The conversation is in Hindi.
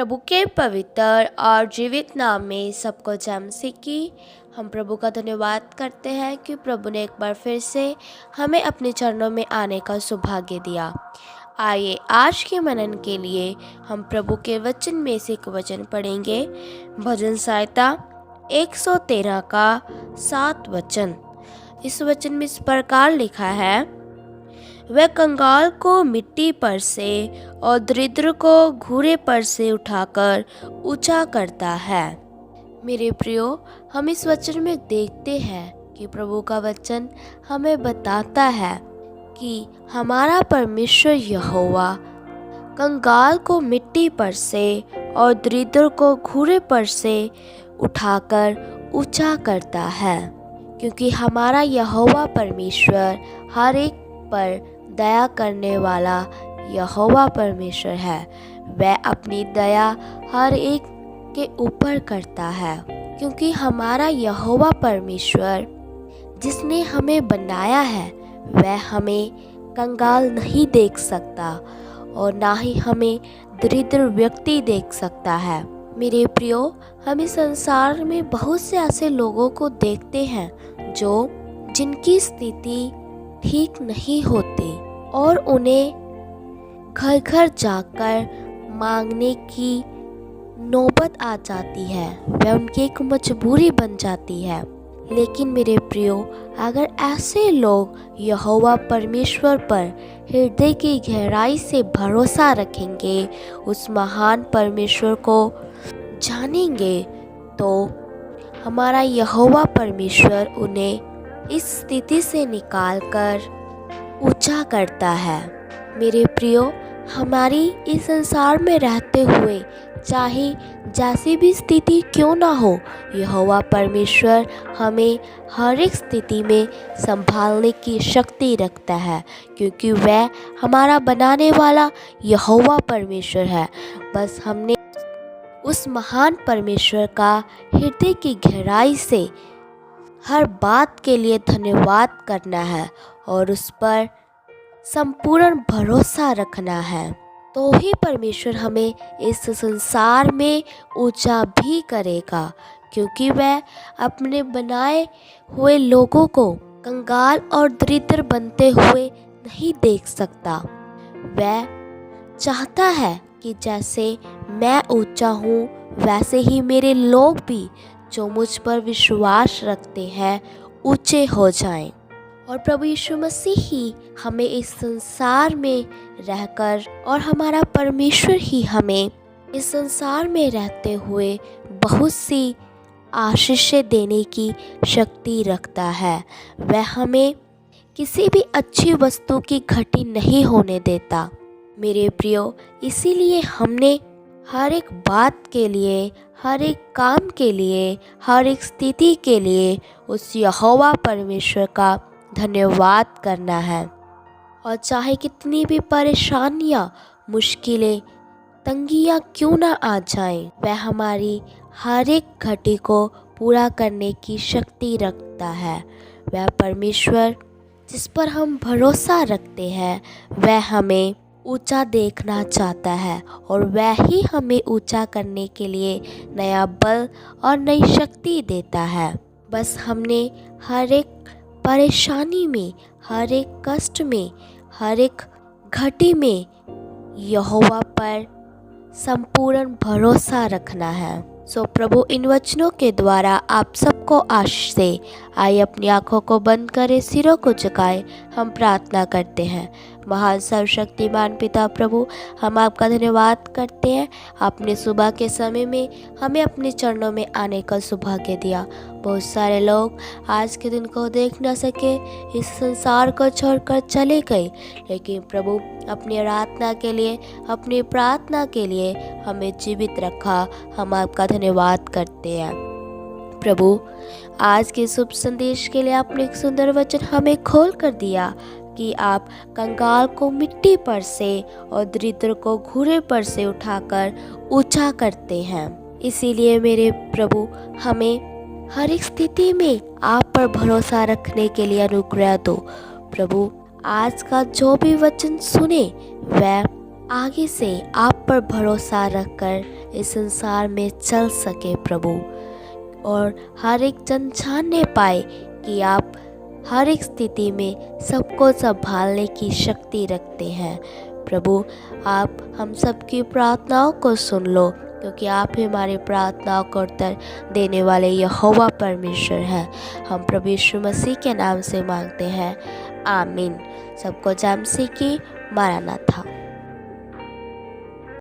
प्रभु के पवित्र और जीवित नाम में सबको जय मसीह की। हम प्रभु का धन्यवाद करते हैं कि प्रभु ने एक बार फिर से हमें अपने चरणों में आने का सौभाग्य दिया। आइए आज के मनन के लिए हम प्रभु के वचन में से एक वचन पढ़ेंगे। भजन संहिता 113 का 7 वचन। इस वचन में इस प्रकार लिखा है, वह कंगाल को मिट्टी पर से और दरिद्र को घूरे पर से उठाकर ऊंचा करता है। मेरे प्रियो, हम इस वचन में देखते हैं कि प्रभु का वचन हमें बताता है कि हमारा परमेश्वर यहोवा कंगाल को मिट्टी पर से और दरिद्र को घूरे पर से उठाकर ऊंचा करता है, क्योंकि हमारा यहोवा परमेश्वर हर एक पर दया करने वाला यहोवा परमेश्वर है। वह अपनी दया हर एक के ऊपर करता है, क्योंकि हमारा यहोवा परमेश्वर जिसने हमें बनाया है वह हमें कंगाल नहीं देख सकता और ना ही हमें दरिद्र व्यक्ति देख सकता है। मेरे प्रियो, हम इस संसार में बहुत से ऐसे लोगों को देखते हैं जिनकी स्थिति ठीक नहीं होती और उन्हें घर घर जाकर मांगने की नौबत आ जाती है। वह उनकी एक मजबूरी बन जाती है। लेकिन मेरे प्रियो, अगर ऐसे लोग यहोवा परमेश्वर पर हृदय की गहराई से भरोसा रखेंगे, उस महान परमेश्वर को जानेंगे, तो हमारा यहोवा परमेश्वर उन्हें इस स्थिति से निकालकर ऊंचा करता है। मेरे प्रियो, हमारी इस संसार में रहते हुए चाहे जैसी भी स्थिति क्यों ना हो, यहोवा परमेश्वर हमें हर एक स्थिति में संभालने की शक्ति रखता है, क्योंकि वह हमारा बनाने वाला यहोवा परमेश्वर है। बस हमने उस महान परमेश्वर का हृदय की गहराई से हर बात के लिए धन्यवाद करना है और उस पर संपूर्ण भरोसा रखना है, तो ही परमेश्वर हमें इस संसार में ऊंचा भी करेगा, क्योंकि वह अपने बनाए हुए लोगों को कंगाल और दरिद्र बनते हुए नहीं देख सकता। वह चाहता है कि जैसे मैं ऊंचा हूँ वैसे ही मेरे लोग भी जो मुझ पर विश्वास रखते हैं ऊंचे हो जाएं। और प्रभु यीशु मसीह ही हमें इस संसार में रहकर और हमारा परमेश्वर ही हमें इस संसार में रहते हुए बहुत सी आशीषें देने की शक्ति रखता है। वह हमें किसी भी अच्छी वस्तु की घटी नहीं होने देता। मेरे प्रियो, इसीलिए हमने हर एक बात के लिए, हर एक काम के लिए, हर एक स्थिति के लिए उस यहोवा परमेश्वर का धन्यवाद करना है। और चाहे कितनी भी परेशानियां, मुश्किलें, तंगियां क्यों ना आ जाएं, वह हमारी हर एक घटी को पूरा करने की शक्ति रखता है। वह परमेश्वर जिस पर हम भरोसा रखते हैं वह हमें ऊंचा देखना चाहता है और वह ही हमें ऊंचा करने के लिए नया बल और नई शक्ति देता है। बस हमने हर एक परेशानी में, हर एक कष्ट में, हर एक घटी में यहोवा पर संपूर्ण भरोसा रखना है। सो प्रभु इन वचनों के द्वारा आप सबको आशीष दे। आइए अपनी आंखों को बंद करें, सिरों को झुकाएं, हम प्रार्थना करते हैं। महान सर्वशक्तिमान पिता प्रभु, हम आपका धन्यवाद करते हैं। आपने सुबह के समय में हमें अपने चरणों में आने का सौभाग्य दिया। बहुत सारे लोग आज के दिन को देख न सके, इस संसार को छोड़कर चले गए, लेकिन प्रभु अपनी आराधना के लिए, अपनी प्रार्थना के लिए हमें जीवित रखा। हम आपका धन्यवाद करते हैं। प्रभु, आज के शुभ संदेश के लिए आपने एक सुंदर वचन हमें खोल कर दिया कि आप कंगाल को मिट्टी पर से और दरिद्र को घूरे पर से उठाकर ऊंचा करते हैं। इसीलिए मेरे प्रभु, हमें हर एक स्थिति में आप पर भरोसा रखने के लिए अनुग्रह दो। प्रभु, आज का जो भी वचन सुने वह आगे से आप पर भरोसा रखकर इस संसार में चल सके प्रभु, और हर एक जन जानने पाए कि आप हर एक स्थिति में सबको संभालने की शक्ति रखते हैं। प्रभु, आप हम सबकी प्रार्थनाओं को सुन लो, क्योंकि आप ही हमारी प्रार्थनाओं को उत्तर देने वाले यहोवा परमेश्वर हैं। हम प्रभु यीशु मसीह के नाम से मांगते हैं, आमीन। सबको जय मसीह की। मारानाथा।